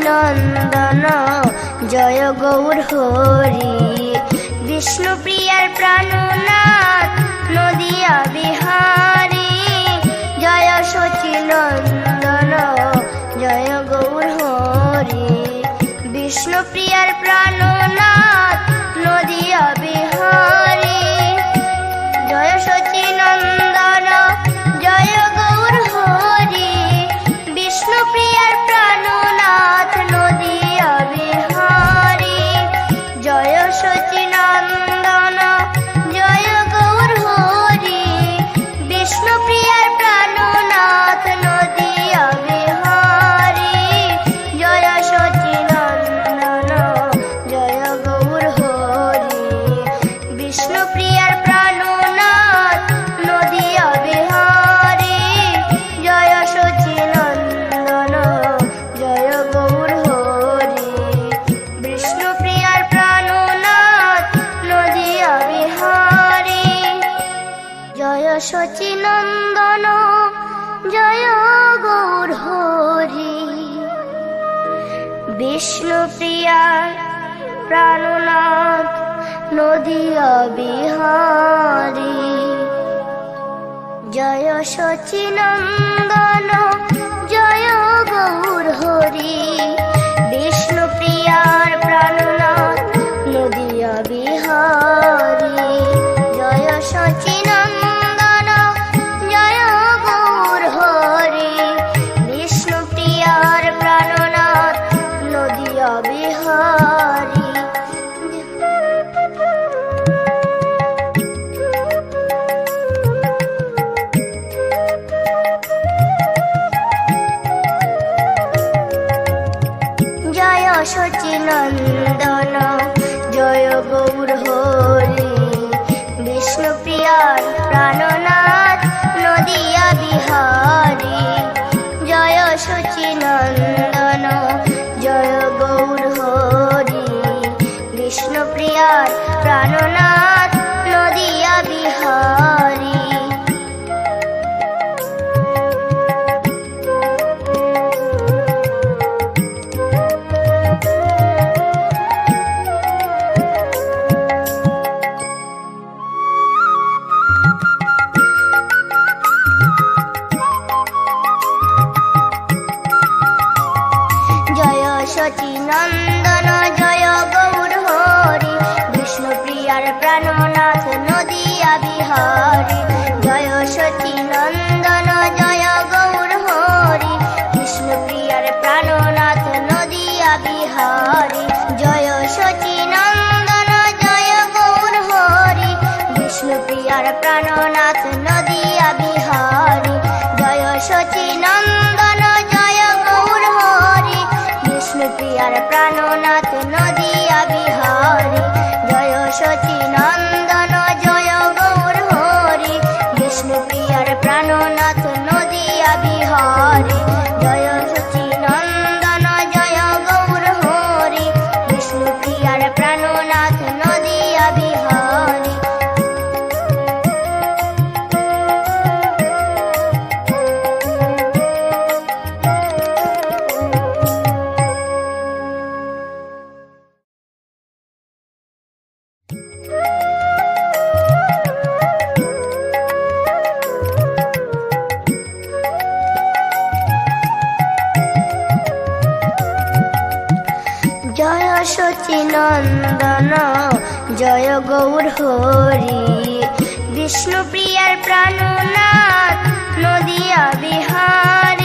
Nandan Joy Gour Hari. বিষ্ণুপ্রিয়ার Prannath Nadia Bihari Joy Sachinandan Joy Gour Hari. বিষ্ণুপ্রিয়ার Prannath Nadia Bihari Joy Sachinandan Joy Gour Hari. বিষ্ণুপ্রিয়ার Prannath Nadia Bihari Joy Sachinandan Joy Gour Hari. বিষ্ণুপ্রিয়ার Prannath Nadia Bihari Joy Sachinandan Joy Gour Hari. বিষ্ণুপ্রিয়ার Prannath Nadia Bihari Joy Sachinandan Joy Gour Hari. বিষ্ণুপ্রিয়ার Prannath Nadia Bihari Joy Sachinandan Joy Gour Hari. বিষ্ণুপ্রিয়ার Prannath Nadia Bihari Joy Sachinandan Joy Gour Hari. বিষ্ণুপ্রিয়ার Prannath Nadia Bihari Joy Sachinandan Joy Gour Hari. বিষ্ণুপ্রিয়ার Prannath Nadia Bihari Joy Sachinandan Joy Gour Hari. বিষ্ণুপ্রিয়ার Prannath Nadia Bihari Joy Sachinandan Joy Gour Hari. বিষ্ণুপ্রিয়ার Prannath Nadia Bihari Joy Sachinandan Joy Gour Hari. বিষ্ণুপ্রিয়ার Prannath Nadia Bihari Joy Sachinandan Joy Gour Hari. বিষ্ণুপ্রিয়ার Prannath Nadia Bihari Joy Sachinandan Joy Gour Hari. বিষ্ণুপ্রিয়ার Prannath Nadia Bihari Joy Sachinandan Joy Gour Hari. বিষ্ণুপ্রিয়ার Prannath Nadia Bihari Joy Sachinandan Joy Gour Hari. বিষ্ণুপ্রিয়ার Prannath Nadia Bihari Joy Sachinandan Joy Gour Hari. বিষ্ণুপ্রিয়ার Prannath Nadia Bihari Joy Sachinandan Joy Gour Hari. বিষ্ণুপ্রিয়ার Prannath Nadia Bihari